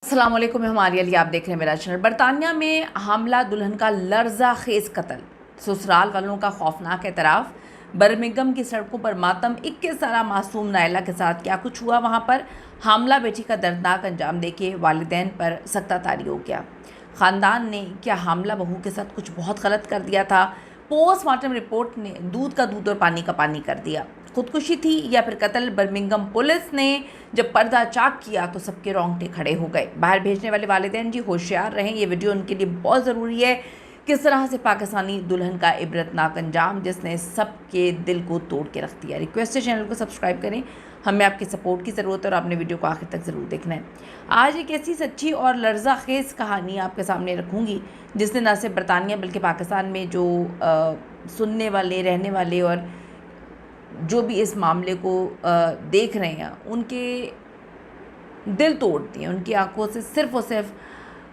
अस्सलाम वालेकुम, मैं हमारी अली, आप देख रहे हैं मेरा चैनल। बरतानिया में हमला, दुल्हन का लर्जा खेज कत्ल, ससुराल वालों का खौफनाक एतराफ़, बर्मिंघम की सड़कों पर मातम। 21 साल मासूम नायला के साथ क्या कुछ हुआ वहाँ पर। हमला बेटी का दर्दनाक अंजाम देके वालिदैन पर सख्ता तारी हो गया। ख़ानदान ने क्या हमला बहू के साथ कुछ बहुत गलत कर दिया था। पोस्टमार्टम रिपोर्ट ने दूध का दूध और पानी का पानी कर दिया। खुदकुशी थी या फिर कत्ल। बर्मिंघम पुलिस ने जब पर्दा चाक किया तो सबके रोंगटे खड़े हो गए। बाहर भेजने वाले वालिदैन जी होशियार रहें, ये वीडियो उनके लिए बहुत ज़रूरी है। किस तरह से पाकिस्तानी दुल्हन का इबरतनाक अंजाम जिसने सबके दिल को तोड़ के रख दिया। रिक्वेस्ट है चैनल को सब्सक्राइब करें, हमें आपकी सपोर्ट की ज़रूरत है और आपने वीडियो को आखिर तक ज़रूर देखना है। आज एक ऐसी सच्ची और लर्जा खेज़ कहानी आपके सामने रखूँगी जिसने न सिर्फ बरतानिया बल्कि पाकिस्तान में जो सुनने वाले, रहने वाले और जो भी इस मामले को देख रहे हैं उनके दिल तोड़ दिए। उनकी आंखों से सिर्फ़ और सिर्फ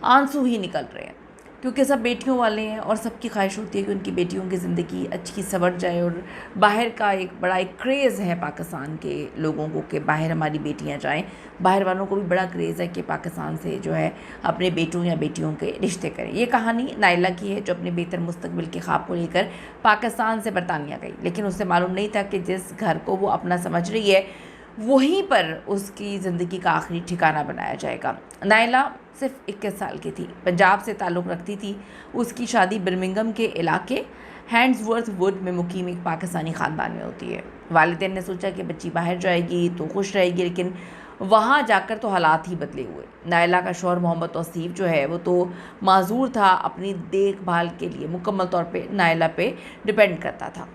आंसू ही निकल रहे हैं, क्योंकि सब बेटियों वाले हैं और सबकी ख्वाहिश होती है कि उनकी बेटियों की ज़िंदगी अच्छी संवर जाए। और बाहर का एक बड़ा एक क्रेज़ है पाकिस्तान के लोगों को कि बाहर हमारी बेटियां जाएं। बाहर वालों को भी बड़ा क्रेज़ है कि पाकिस्तान से जो है अपने बेटों या बेटियों के रिश्ते करें। ये कहानी नायला की है जो अपने बेहतर मुस्तकबिल के ख्वाब को लेकर पाकिस्तान से बरतानिया गई, लेकिन उसे मालूम नहीं था कि जिस घर को वो अपना समझ रही है वहीं पर उसकी ज़िंदगी का आखिरी ठिकाना बनाया जाएगा। नायला सिर्फ 21 साल की थी, पंजाब से ताल्लुक़ रखती थी। उसकी शादी बर्मिंघम के इलाके हैंड्सवर्थ वुड में मुकीम एक पाकिस्तानी ख़ानदान में होती है। वालिदैन ने सोचा कि बच्ची बाहर जाएगी तो खुश रहेगी, लेकिन वहाँ जाकर तो हालात ही बदले हुए। नायला का शौहर मोहम्मद तौसीफ जो है वो तो माजूर था, अपनी देखभाल के लिए मुकम्मल तौर पर नायला पे डिपेंड करता था।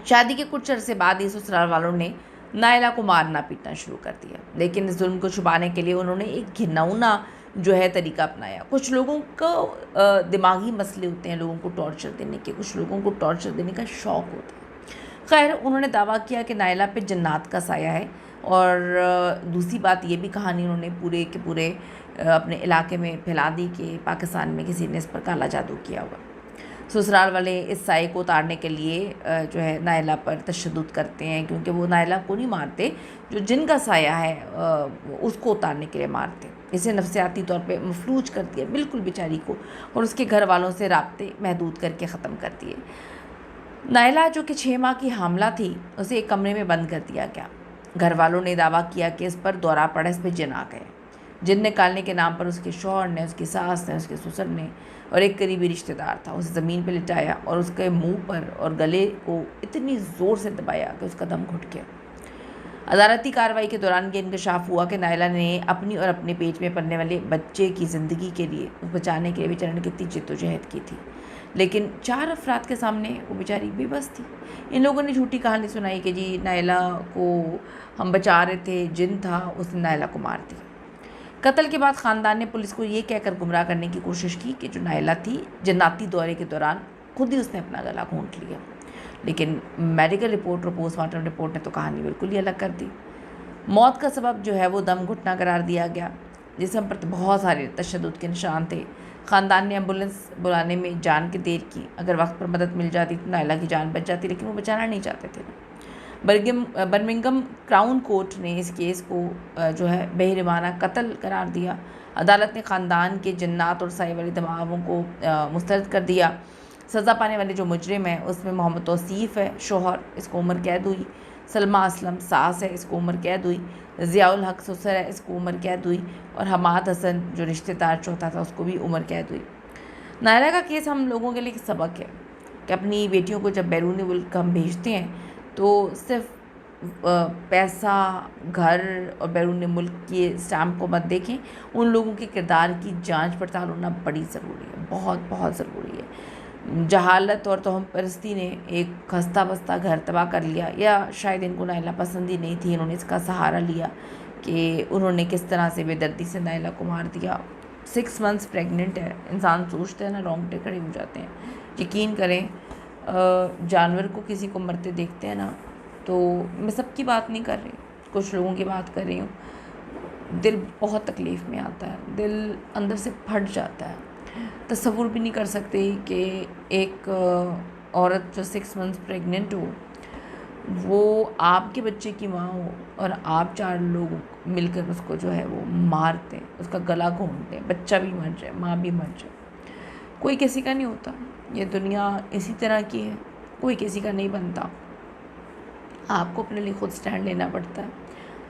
शादी के कुछ अरसे बाद ही ससुराल वालों ने नायला को मारना पीटना शुरू कर दिया, लेकिन इस जुल्म को छुपाने के लिए उन्होंने एक घिनौना जो है तरीका अपनाया। कुछ लोगों को दिमागी मसले होते हैं लोगों को टॉर्चर देने के, कुछ लोगों को टॉर्चर देने का शौक़ होता है। खैर, उन्होंने दावा किया कि नायला पे जन्नात का साया है। और दूसरी बात ये भी कहानी उन्होंने पूरे के पूरे अपने इलाके में फैला दी कि पाकिस्तान में किसी ने इस पर काला जादू किया हुआ। ससुराल वाले इस साए को उतारने के लिए जो है नायला पर तशद्दुद करते हैं, क्योंकि वो नायला को नहीं मारते, जो जिनका साया है उसको उतारने के लिए मारते। इसे नफसियाती तौर पे मफलूज कर दिया बिल्कुल बेचारी को, और उसके घर वालों से राब्ते महदूद करके ख़त्म कर दिए। नायला जो कि 6 माह की हामला थी, उसे एक कमरे में बंद कर दिया गया। घर वालों ने दावा किया कि इस पर दौरा पड़ा, इस पर जिन आ गए। जिन निकालने के नाम पर उसके शौहर ने, उसकी सास ने, उसके ससुर ने और एक करीबी रिश्तेदार था, उसे ज़मीन पर लिटाया और उसके मुंह पर और गले को इतनी ज़ोर से दबाया कि उसका दम घुट गया। अदालती कार्रवाई के दौरान ये इंकशाफ हुआ कि नायला ने अपनी और अपने पेट में पलने वाले बच्चे की ज़िंदगी के लिए, बचाने के लिए बेचारे ने कितनी जद्दोजहद की थी, लेकिन 4 अफराद के सामने वो बेचारी बेबस थी। इन लोगों ने झूठी कहानी सुनाई कि जी नायला को हम बचा रहे थे, जिन था, उसने नायला को मार दिया। कत्ल के बाद ख़ानदान ने पुलिस को ये कहकर गुमराह करने की कोशिश की कि जो नायला थी जन्नाती दौरे के दौरान खुद ही उसने अपना गला घोंट लिया, लेकिन मेडिकल रिपोर्ट और पोस्टमार्टम रिपोर्ट ने तो कहानी बिल्कुल ही अलग कर दी। मौत का सबब जो है वो दम घुटना करार दिया गया। जिस्म पर बहुत सारे तशद्दुद के निशान थे। ख़ानदान ने एम्बुलेंस बुलाने में जान के देर की। अगर वक्त पर मदद मिल जाती तो नायला की जान बच जाती, लेकिन वो बचाना नहीं चाहते थे। बर्मिंघम क्राउन कोर्ट ने इस केस को जो है बेरहमाना कत्ल करार दिया। अदालत ने ख़ानदान के जन्नात और साए वाले दमावों को मुस्तरद कर दिया। सज़ा पाने वाले जो मुजरिम है उसमें मोहम्मद तौसीफ है शौहर, इसको उम्र कैद हुई। सलमा असलम सास है, इसको उम्र कैद हुई। ज़ियाउल हक ससुर है, इसको उम्र कैद हुई। और हमाद हसन जो रिश्तेदार चौथा था उसको भी उम्र कैद हुई। नायला का केस हम लोगों के लिए एक सबक है कि अपनी बेटियों को जब बैरून मुल्क हम भेजते हैं तो सिर्फ पैसा, घर और बैरून मुल्क के स्टैम्प को मत देखें। उन लोगों के किरदार की जांच पड़ताल होना बड़ी ज़रूरी है, बहुत बहुत ज़रूरी है। जहालत और तोहम परस्ती ने एक खस्ता बस्ता घर तबाह कर लिया, या शायद इनको नायला पसंद ही नहीं थी, इन्होंने इसका सहारा लिया कि उन्होंने किस तरह से बेदर्दी से नायला को मार दिया। 6 मंथ्स प्रेग्नेंट है, इंसान सोचते हैं ना, रोंगटे खड़े हो जाते हैं। यकीन करें, जानवर को किसी को मरते देखते हैं ना, तो मैं सबकी बात नहीं कर रही, कुछ लोगों की बात कर रही हूँ, दिल बहुत तकलीफ़ में आता है, दिल अंदर से फट जाता है। तसव्वुर भी नहीं कर सकते कि एक औरत जो 6 मंथ्स प्रेग्नेंट हो वो आपके बच्चे की माँ हो और आप 4 लोग मिलकर उसको जो है वो मारते, उसका गला घोंटते, बच्चा भी मर जाए, माँ भी मर जाए। कोई किसी का नहीं होता, ये दुनिया इसी तरह की है, कोई किसी का नहीं बनता। आपको अपने लिए खुद स्टैंड लेना पड़ता है,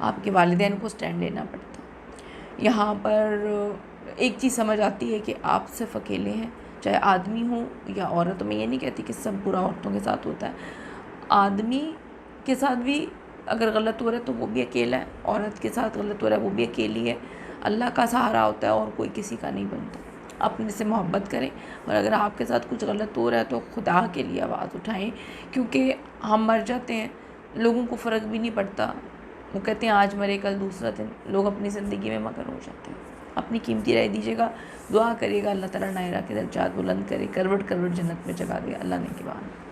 आपके वालिदैन को स्टैंड लेना पड़ता है। यहाँ पर एक चीज़ समझ आती है कि आप सिर्फ अकेले हैं, चाहे आदमी हो या औरत। मैं ये नहीं कहती कि सब बुरा औरतों के साथ होता है, आदमी के साथ भी अगर गलत हो रहा है तो वो भी अकेला है, औरत के साथ गलत हो रहा है वो भी अकेली है। अल्लाह का सहारा होता है और कोई किसी का नहीं बनता। अपने से मोहब्बत करें, और अगर आपके साथ कुछ गलत हो रहा है तो खुदा के लिए आवाज़ उठाएं, क्योंकि हम मर जाते हैं, लोगों को फ़र्क भी नहीं पड़ता। वो कहते हैं आज मरे कल दूसरा दिन, लोग अपनी ज़िंदगी में मगन हो जाते हैं। अपनी कीमती राय दीजिएगा, दुआ करिएगा, अल्लाह ताला नायरा के दर्जात बुलंद करे, करवट करवट जन्नत में जगा दे। अल्लाह ने के बाद